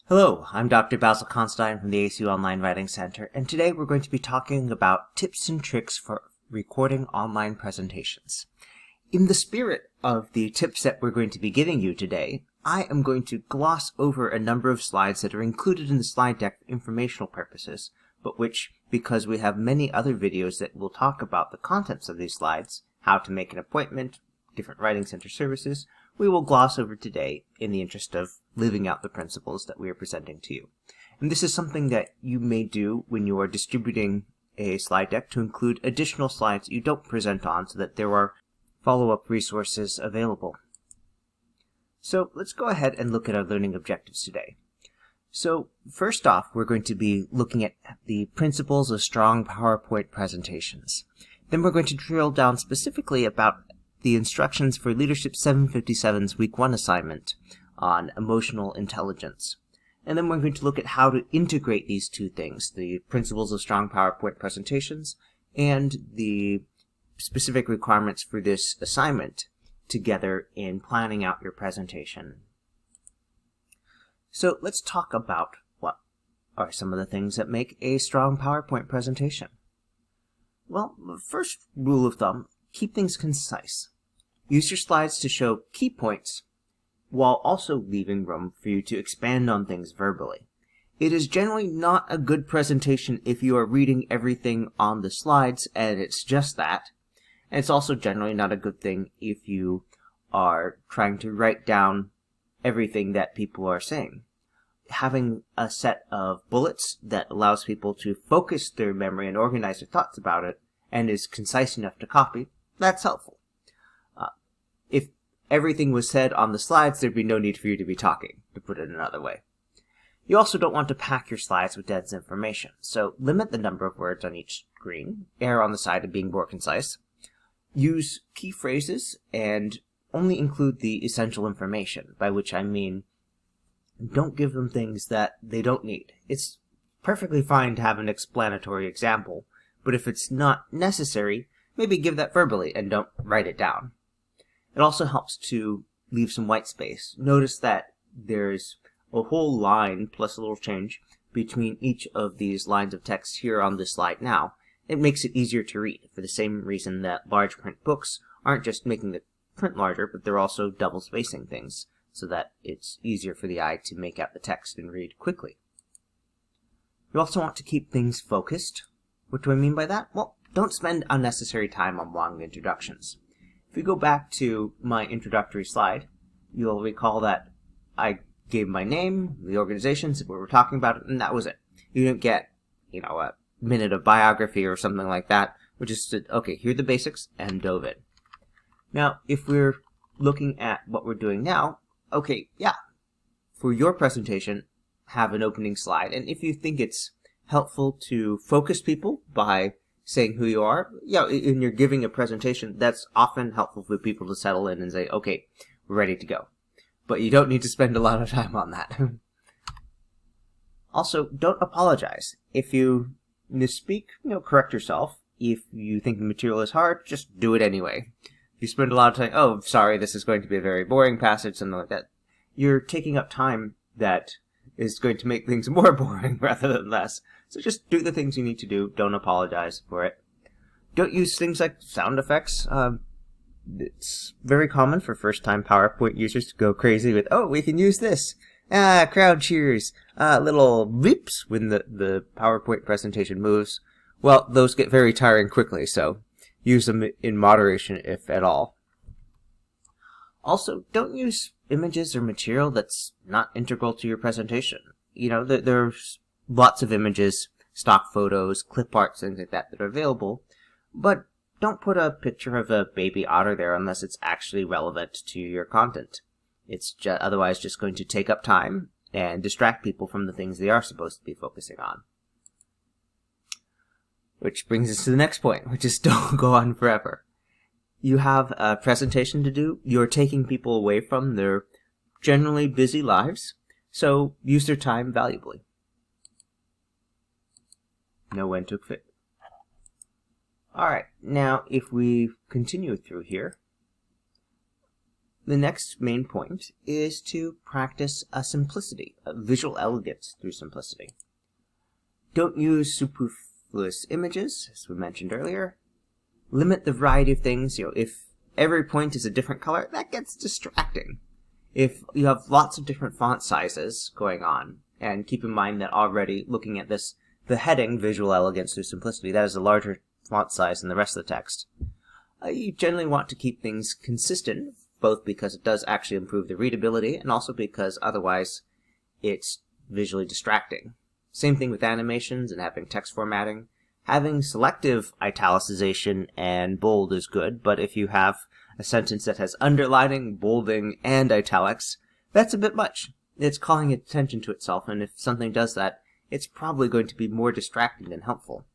Hello, I'm Dr. Basil Constein from the ACU Online Writing Center, and today we're going to be talking about tips and tricks for recording online presentations. In the spirit of the tips that we're going to be giving you today, I am going to gloss over a number of slides that are included in the slide deck for informational purposes, but which, because we have many other videos that will talk about the contents of these slides, how to make an appointment, different writing center services, we will gloss over today in the interest of living out the principles that we are presenting to you. And this is something that you may do when you are distributing a slide deck to include additional slides you don't present on so that there are follow-up resources available. So let's go ahead and look at our learning objectives today. So first off, we're going to be looking at the principles of strong PowerPoint presentations. Then we're going to drill down specifically about the instructions for Leadership 757's Week 1 assignment on emotional intelligence. And then we're going to look at how to integrate these two things, the principles of strong PowerPoint presentations and the specific requirements for this assignment together in planning out your presentation. So let's talk about what are some of the things that make a strong PowerPoint presentation. Well, the first rule of thumb, keep things concise. Use your slides to show key points while also leaving room for you to expand on things verbally. It is generally not a good presentation if you are reading everything on the slides and it's just that. And it's also generally not a good thing if you are trying to write down everything that people are saying. Having a set of bullets that allows people to focus their memory and organize their thoughts about it and is concise enough to copy, that's helpful. If everything was said on the slides, there'd be no need for you to be talking, to put it another way. You also don't want to pack your slides with dense information, so limit the number of words on each screen, err on the side of being more concise, use key phrases, and only include the essential information, by which I mean don't give them things that they don't need. It's perfectly fine to have an explanatory example, but if it's not necessary, maybe give that verbally and don't write it down. It also helps to leave some white space. Notice that there's a whole line plus a little change between each of these lines of text here on this slide now. It makes it easier to read for the same reason that large print books aren't just making the print larger, but they're also double spacing things so that it's easier for the eye to make out the text and read quickly. You also want to keep things focused. What do I mean by that? Well, don't spend unnecessary time on long introductions. If we go back to my introductory slide, you'll recall that I gave my name, the organizations, we were talking about it, and that was it. You didn't get, a minute of biography or something like that. We just said, okay, here are the basics, and dove in. Now, if we're looking at what we're doing now, okay, yeah, for your presentation, have an opening slide, and if you think it's helpful to focus people by saying who you are, and you're giving a presentation, that's often helpful for people to settle in and say, okay, we're ready to go. But you don't need to spend a lot of time on that. Also, don't apologize. If you misspeak, correct yourself. If you think the material is hard, just do it anyway. If you spend a lot of time, oh, sorry, this is going to be a very boring passage, something like that, you're taking up time that is going to make things more boring rather than less. So just do the things you need to do. Don't apologize for it. Don't use things like sound effects. It's very common for first-time PowerPoint users to go crazy with, oh, we can use this. Crowd cheers. Little bleeps when the PowerPoint presentation moves. Well, those get very tiring quickly, so use them in moderation, if at all. Also, don't use images or material that's not integral to your presentation. There's lots of images, stock photos, clip arts, things like that are available, but don't put a picture of a baby otter there unless it's actually relevant to your content. It's otherwise just going to take up time and distract people from the things they are supposed to be focusing on. Which brings us to the next point, which is don't go on forever. You have a presentation to do. You're taking people away from their generally busy lives, so use their time valuably. Know when to quit. Alright, now if we continue through here, the next main point is to practice a simplicity, a visual elegance through simplicity. Don't use superfluous images, as we mentioned earlier. Limit the variety of things. If every point is a different color, that gets distracting. If you have lots of different font sizes going on, and keep in mind that already looking at this, the heading, visual elegance through simplicity, that is a larger font size than the rest of the text. You generally want to keep things consistent, both because it does actually improve the readability, and also because otherwise it's visually distracting. Same thing with animations and having text formatting. Having selective italicization and bold is good, but if you have a sentence that has underlining, bolding, and italics, that's a bit much. It's calling attention to itself, and if something does that, it's probably going to be more distracting than helpful.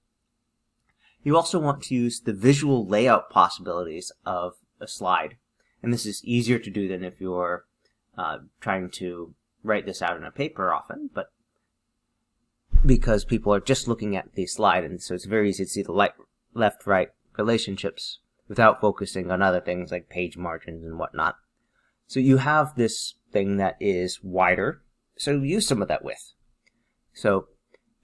You also want to use the visual layout possibilities of a slide, and this is easier to do than if you're trying to write this out in a paper often, but because people are just looking at the slide, and so it's very easy to see the left-right relationships without focusing on other things like page margins and whatnot. So you have this thing that is wider, so use some of that width. So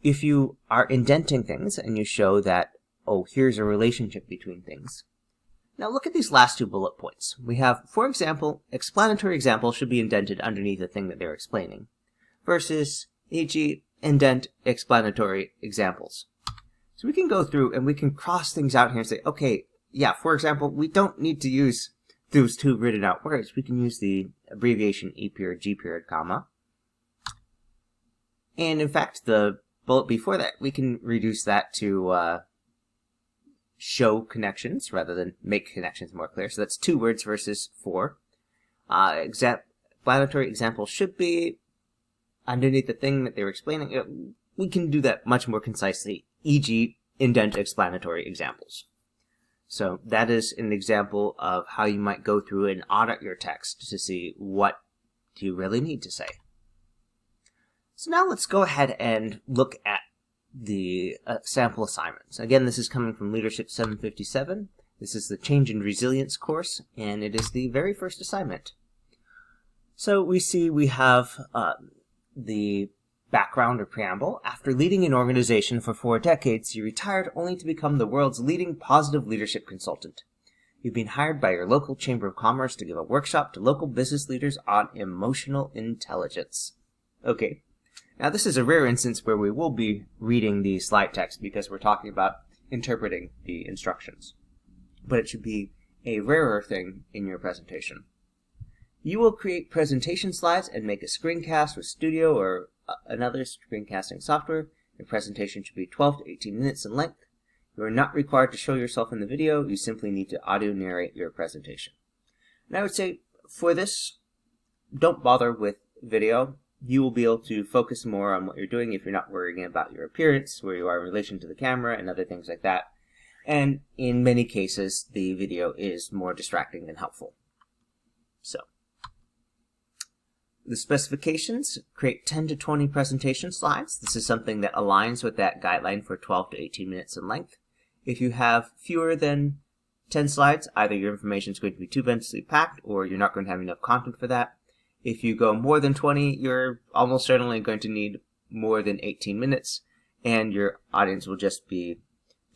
if you are indenting things and you show that, oh, here's a relationship between things. Now look at these last two bullet points. We have, for example, explanatory examples should be indented underneath the thing that they're explaining, versus, e.g., indent explanatory examples. So we can go through and we can cross things out here and say, okay, yeah, for example, we don't need to use those two written out words. We can use the abbreviation E period, G period, comma. And in fact, the bullet before that, we can reduce that to show connections rather than make connections more clear. So that's 2 words versus 4. Explanatory examples should be underneath the thing that they were explaining. We can do that much more concisely, e.g. indent explanatory examples. So that is an example of how you might go through and audit your text to see what do you really need to say. So now let's go ahead and look at the sample assignments. Again, this is coming from Leadership 757. This is the Change and Resilience course, and it is the very first assignment. So we see we have the background or preamble. After leading an organization for 4 decades, you retired only to become the world's leading positive leadership consultant. You've been hired by your local Chamber of Commerce to give a workshop to local business leaders on emotional intelligence. Okay. Now this is a rare instance where we will be reading the slide text because we're talking about interpreting the instructions. But it should be a rarer thing in your presentation. You will create presentation slides and make a screencast with Studio or another screencasting software. Your presentation should be 12 to 18 minutes in length. You are not required to show yourself in the video. You simply need to audio narrate your presentation. And I would say for this, don't bother with video. You will be able to focus more on what you're doing if you're not worrying about your appearance, where you are in relation to the camera, and other things like that. And in many cases, the video is more distracting than helpful. So, the specifications, create 10 to 20 presentation slides. This is something that aligns with that guideline for 12 to 18 minutes in length. If you have fewer than 10 slides, either your information is going to be too densely packed or you're not going to have enough content for that. If you go more than 20, you're almost certainly going to need more than 18 minutes, and your audience will just be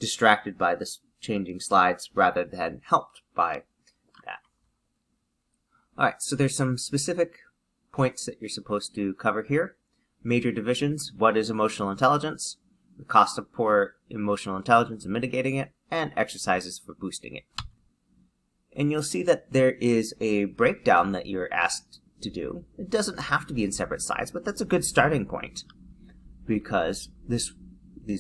distracted by the changing slides rather than helped by that. Alright, so there's some specific points that you're supposed to cover here. Major divisions, what is emotional intelligence, the cost of poor emotional intelligence and mitigating it, and exercises for boosting it. And you'll see that there is a breakdown that you're asked to do. It doesn't have to be in separate slides, but that's a good starting point because these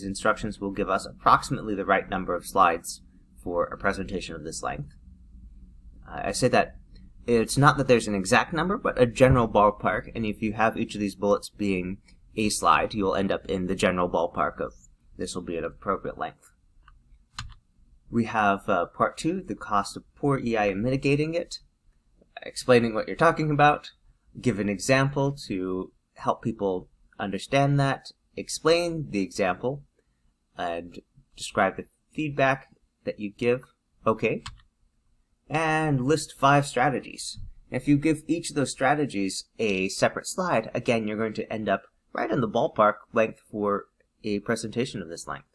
instructions will give us approximately the right number of slides for a presentation of this length. I say that it's not that there's an exact number, but a general ballpark, and if you have each of these bullets being a slide, you'll end up in the general ballpark of this will be an appropriate length. We have part 2, the cost of poor EI and mitigating it, explaining what you're talking about, give an example to help people understand that, explain the example, and describe the feedback that you give. Okay. And list 5 strategies. If you give each of those strategies a separate slide, again, you're going to end up right in the ballpark length for a presentation of this length.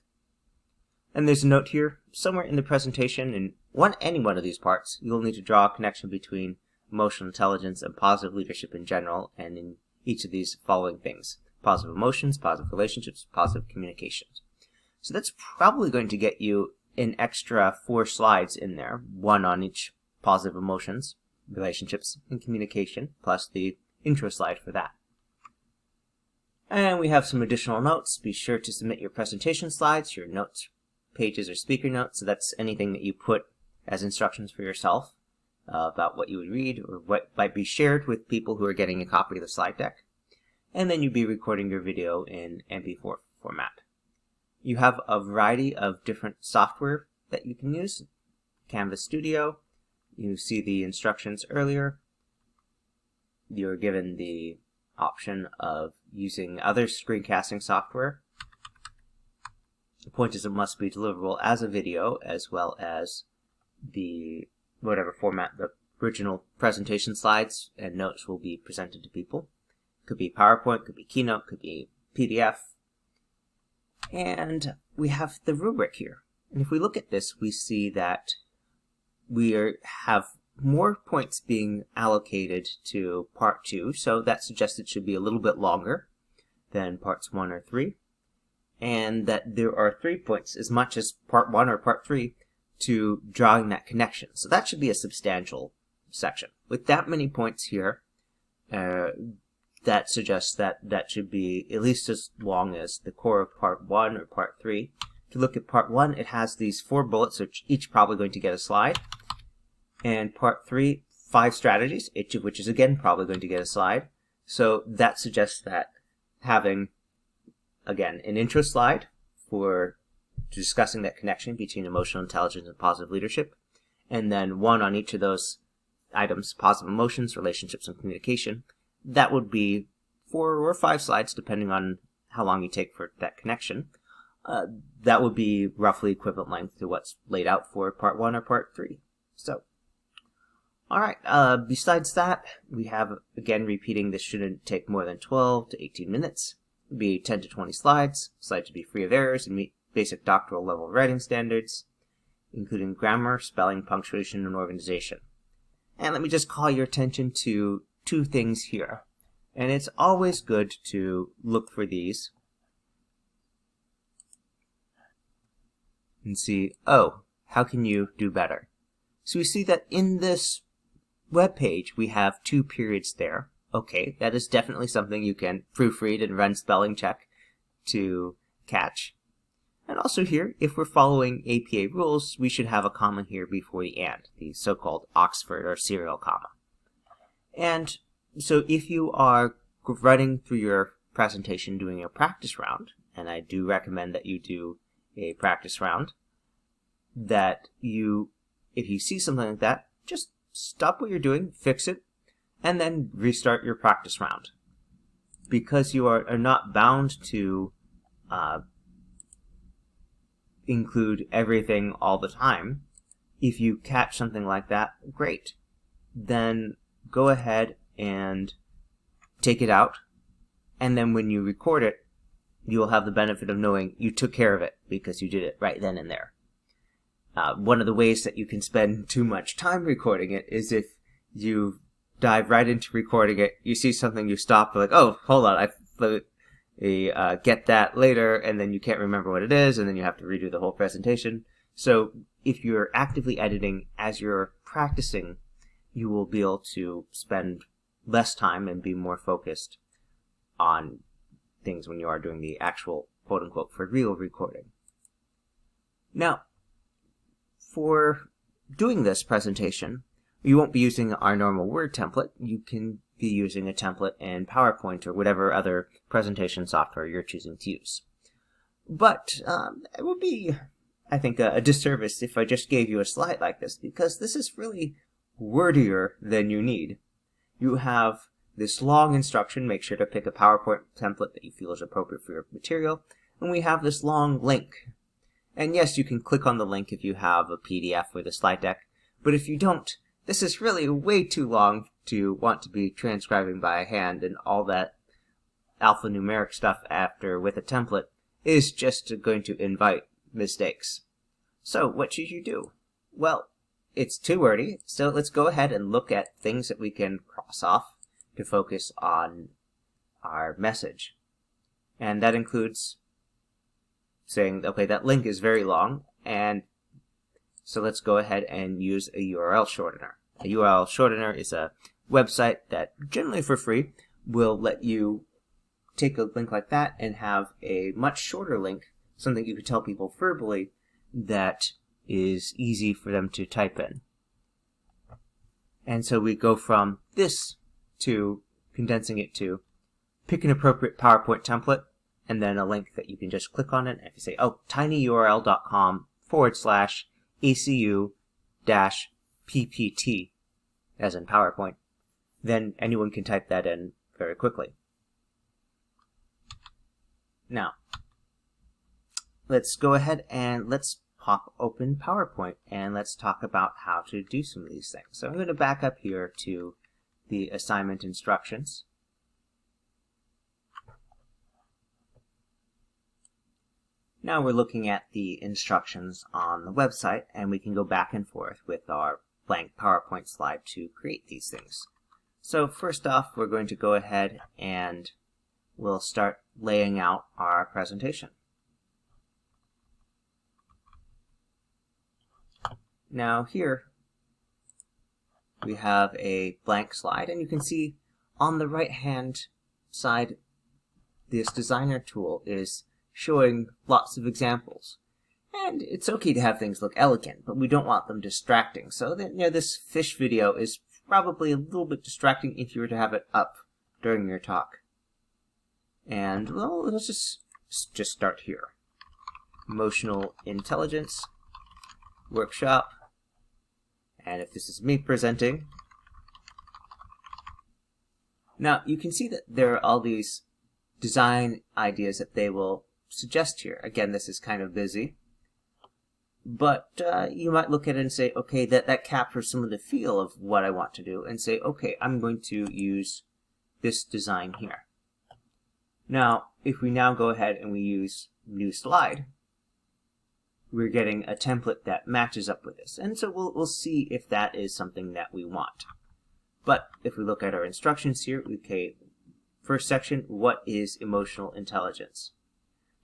And there's a note here, somewhere in the presentation, in any one of these parts, you'll need to draw a connection between emotional intelligence and positive leadership in general, and in each of these following things: positive emotions, positive relationships, positive communications. So that's probably going to get you an extra 4 slides in there, 1 on each: positive emotions, relationships, and communication, plus the intro slide for that. And we have some additional notes. Be sure to submit your presentation slides, your notes pages or speaker notes. So that's anything that you put as instructions for yourself about what you would read or what might be shared with people who are getting a copy of the slide deck. And then you'd be recording your video in MP4 format. You have a variety of different software that you can use. Canvas Studio, you see the instructions earlier. You're given the option of using other screencasting software. The point is it must be deliverable as a video, as well as the whatever format the original presentation slides and notes will be presented to people. Could be PowerPoint, could be Keynote, could be PDF. And we have the rubric here. And if we look at this, we see that we have more points being allocated to Part 2, so that suggests it should be a little bit longer than Parts 1 or 3. And that there are 3 points, as much as Part 1 or Part 3, to drawing that connection. So that should be a substantial section. With that many points here, that suggests that that should be at least as long as the core of Part 1 or Part 3. If you look at Part 1, it has these 4 bullets, which each probably going to get a slide. And Part 3, 5 strategies, each of which is again probably going to get a slide. So that suggests that having, again, an intro slide for discussing that connection between emotional intelligence and positive leadership, and then 1 on each of those items: positive emotions, relationships, and communication. That would be 4 or 5 slides, depending on how long you take for that connection. That would be roughly equivalent length to what's laid out for Part 1 or Part 3. So, alright, besides that, we have, again, repeating this shouldn't take more than 12 to 18 minutes. It would be 10 to 20 slides. Slides should be free of errors and meet basic doctoral level writing standards, including grammar, spelling, punctuation, and organization. And let me just call your attention to 2 things here. And it's always good to look for these and see, oh, how can you do better? So we see that in this web page we have 2 periods there. Okay, that is definitely something you can proofread and run spelling check to catch. And also here, if we're following APA rules, we should have a comma here before the and, the so-called Oxford or serial comma. And so if you are running through your presentation doing a practice round, and I do recommend that you do a practice round, that if you see something like that, just stop what you're doing, fix it, and then restart your practice round. Because you are not bound to include everything all the time. If you catch something like that, great. Then go ahead and take it out, and then when you record it, you will have the benefit of knowing you took care of it because you did it right then and there. One of the ways that you can spend too much time recording it is if you dive right into recording it, you see something, you stop, you're like, oh, hold on, I get that later, and then you can't remember what it is, and then you have to redo the whole presentation. So if you're actively editing as you're practicing, you will be able to spend less time and be more focused on things when you are doing the actual quote-unquote for real recording. Now, for doing this presentation, you won't be using our normal Word template. You can be using a template in PowerPoint or whatever other presentation software you're choosing to use. But it would be, I think, a disservice if I just gave you a slide like this, because this is really wordier than you need. You have this long instruction. Make sure to pick a PowerPoint template that you feel is appropriate for your material. And we have this long link. And yes, you can click on the link if you have a PDF or the slide deck. But if you don't, this is really way too long to want to be transcribing by hand, and all that alphanumeric stuff after with a template is just going to invite mistakes. So what should you do? Well, it's too wordy, so let's go ahead and look at things that we can cross off to focus on our message. And that includes saying, okay, that link is very long, and so let's go ahead and use a URL shortener. A URL shortener is a website that, generally for free, will let you take a link like that and have a much shorter link, something you could tell people verbally that is easy for them to type in. And so we go from this to condensing it to pick an appropriate PowerPoint template and then a link that you can just click on it. And if you say, oh, tinyurl.com/ACU-PPT, as in PowerPoint, then anyone can type that in very quickly. Now, let's go ahead and let's pop open PowerPoint and let's talk about how to do some of these things. So I'm going to back up here to the assignment instructions. Now we're looking at the instructions on the website, and we can go back and forth with our blank PowerPoint slide to create these things. So first off, we're going to go ahead and we'll start laying out our presentation. Now here we have a blank slide, and you can see on the right hand side this designer tool is showing lots of examples. And it's okay to have things look elegant, but we don't want them distracting. So that, this fish video is probably a little bit distracting if you were to have it up during your talk. And well, let's just start here. Emotional intelligence workshop. And if this is me presenting, now you can see that there are all these design ideas that they will suggest here. Again, this is kind of busy, but you might look at it and say, okay, that captures some of the feel of what I want to do, and say, okay, I'm going to use this design here. Now, if we now go ahead and we use new slide, we're getting a template that matches up with this, and so we'll see if that is something that we want. But if we look at our instructions here, okay, first section, what is emotional intelligence?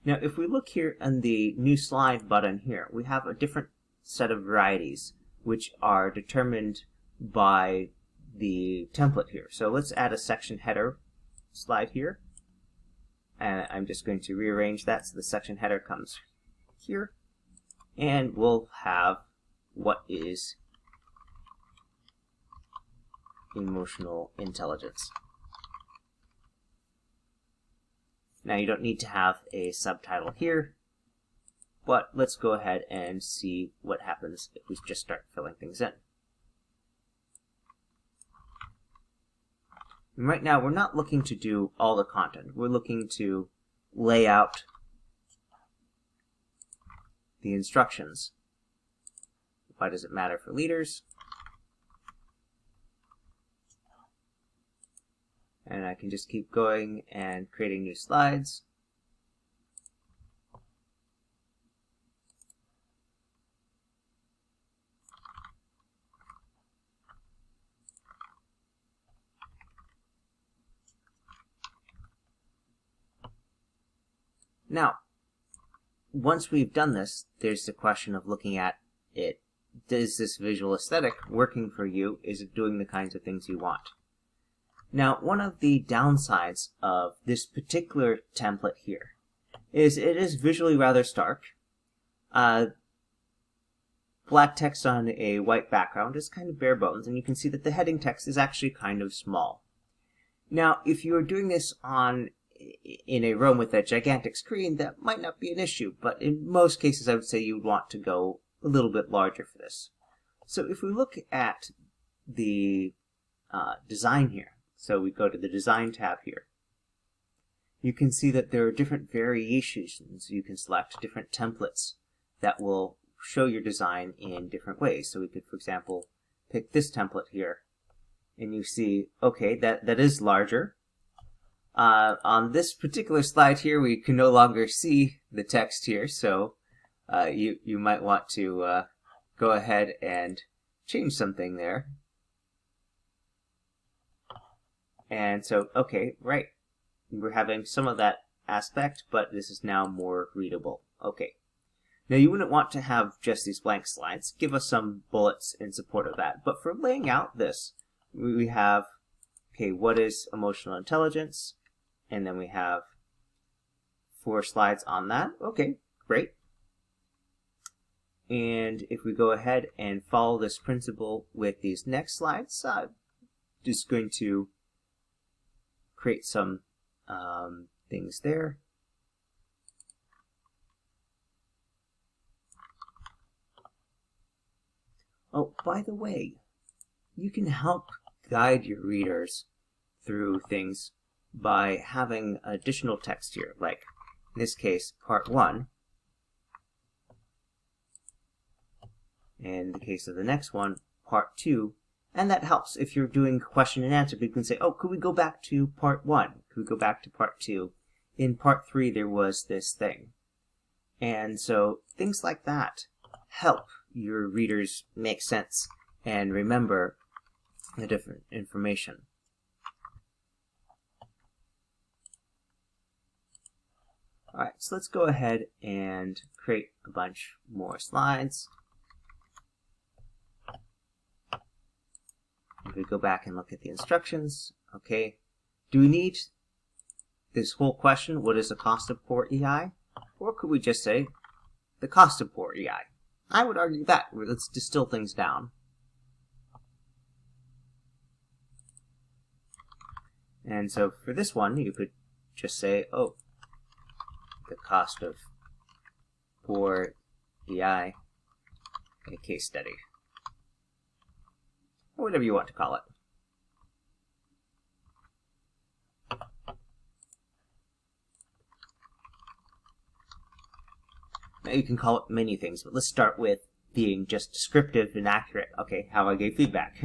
Now, if we look here on the new slide button here, we have a different set of varieties which are determined by the template here. So let's add a section header slide here. And I'm just going to rearrange that so the section header comes here. And we'll have what is emotional intelligence. Now you don't need to have a subtitle here, but let's go ahead and see what happens if we just start filling things in. And right now we're not looking to do all the content. We're looking to lay out the instructions. Why does it matter for leaders? And I can just keep going and creating new slides. Now, once we've done this, there's the question of looking at it. Is this visual aesthetic working for you? Is it doing the kinds of things you want? Now, one of the downsides of this particular template here is it is visually rather stark. Black text on a white background is kind of bare bones, and you can see that the heading text is actually kind of small. Now, if you are doing this in a room with a gigantic screen, that might not be an issue, but in most cases I would say you would want to go a little bit larger for this. So if we look at the design here, so we go to the Design tab here. You can see that there are different variations. You can select different templates that will show your design in different ways. So we could, for example, pick this template here. And you see, okay, that is larger. On this particular slide here, we can no longer see the text here, so you might want to go ahead and change something there. And so, okay, right, we're having some of that aspect, but this is now more readable. Okay. Now you wouldn't want to have just these blank slides. Give us some bullets in support of that. But for laying out this, we have, okay, what is emotional intelligence? And then we have 4 slides on that. Okay, great. And if we go ahead and follow this principle with these next slides, just going to create some things there. Oh, by the way, you can help guide your readers through things by having additional text here, like in this case, part 1. In the case of the next one, part 2. And that helps if you're doing question and answer. You can say, oh, could we go back to part 1? Could we go back to part 2? In part 3, there was this thing. And so things like that help your readers make sense and remember the different information. Alright, so let's go ahead and create a bunch more slides. If we go back and look at the instructions, okay, do we need this whole question, what is the cost of poor EI? Or could we just say the cost of poor EI? I would argue that. Let's distill things down. And so for this one, you could just say, oh, the cost of poor EI, a case study. Or whatever you want to call it. Now you can call it many things, but let's start with being just descriptive and accurate. Okay, how I gave feedback.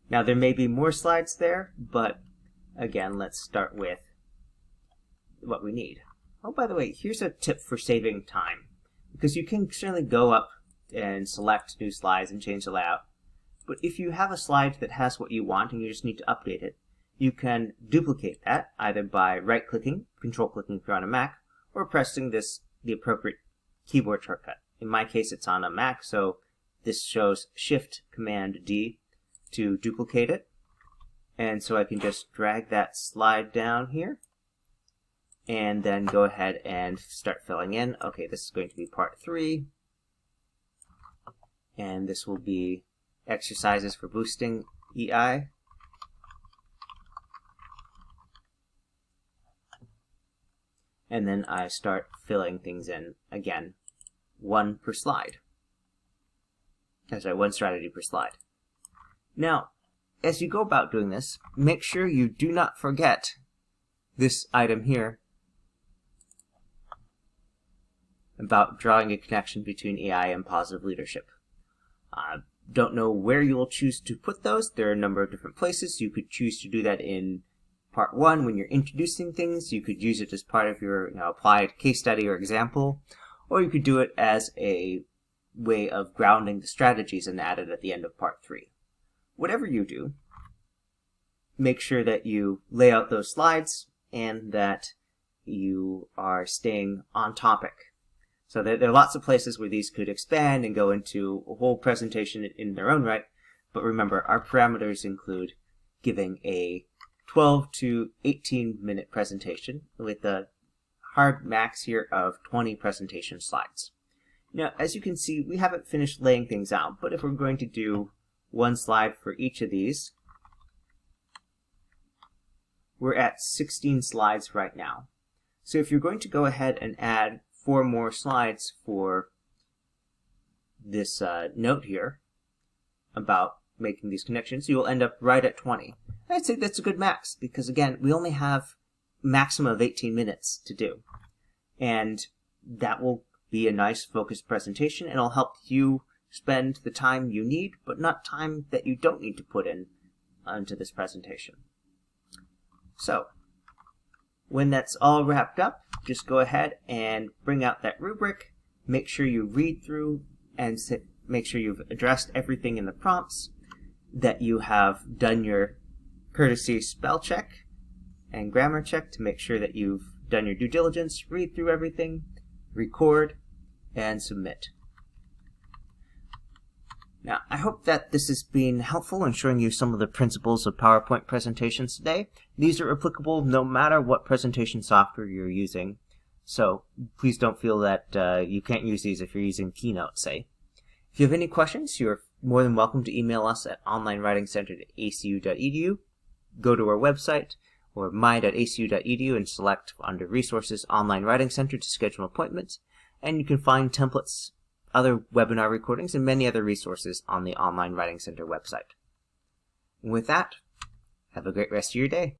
Now there may be more slides there, but again, let's start with what we need. Oh, by the way, here's a tip for saving time. Because you can certainly go up and select new slides and change the layout. But if you have a slide that has what you want and you just need to update it, you can duplicate that either by right-clicking, control-clicking if you're on a Mac, or pressing the appropriate keyboard shortcut. In my case, it's on a Mac, so this shows Shift-Command-D to duplicate it. And so I can just drag that slide down here, and then go ahead and start filling in. Okay, this is going to be part 3, and this will be exercises for boosting EI. And then I start filling things in again, 1 per slide. Sorry, 1 strategy per slide. Now, as you go about doing this, make sure you do not forget this item here about drawing a connection between EI and positive leadership. Don't know where you will choose to put those. There are a number of different places. You could choose to do that in part 1 when you're introducing things. You could use it as part of your applied case study or example, or you could do it as a way of grounding the strategies and add it at the end of part 3. Whatever you do, make sure that you lay out those slides and that you are staying on topic. So there are lots of places where these could expand and go into a whole presentation in their own right. But remember, our parameters include giving a 12 to 18 minute presentation with a hard max here of 20 presentation slides. Now, as you can see, we haven't finished laying things out, but if we're going to do 1 slide for each of these, we're at 16 slides right now. So if you're going to go ahead and add 4 more slides for this note here about making these connections, you'll end up right at 20. I'd say that's a good max because, again, we only have a maximum of 18 minutes to do. And that will be a nice focused presentation and it'll help you spend the time you need, but not time that you don't need to put in onto this presentation. So, when that's all wrapped up, just go ahead and bring out that rubric. Make sure you read through and make sure you've addressed everything in the prompts, that you have done your courtesy spell check and grammar check to make sure that you've done your due diligence, read through everything, record, and submit. Now, I hope that this has been helpful in showing you some of the principles of PowerPoint presentations today. These are applicable no matter what presentation software you're using, so please don't feel that you can't use these if you're using Keynote, say. If you have any questions, you're more than welcome to email us at onlinewritingcenter@acu.edu. Go to our website or my.acu.edu and select under Resources Online Writing Center to schedule appointments, and you can find templates, other webinar recordings, and many other resources on the Online Writing Center website. And with that, have a great rest of your day.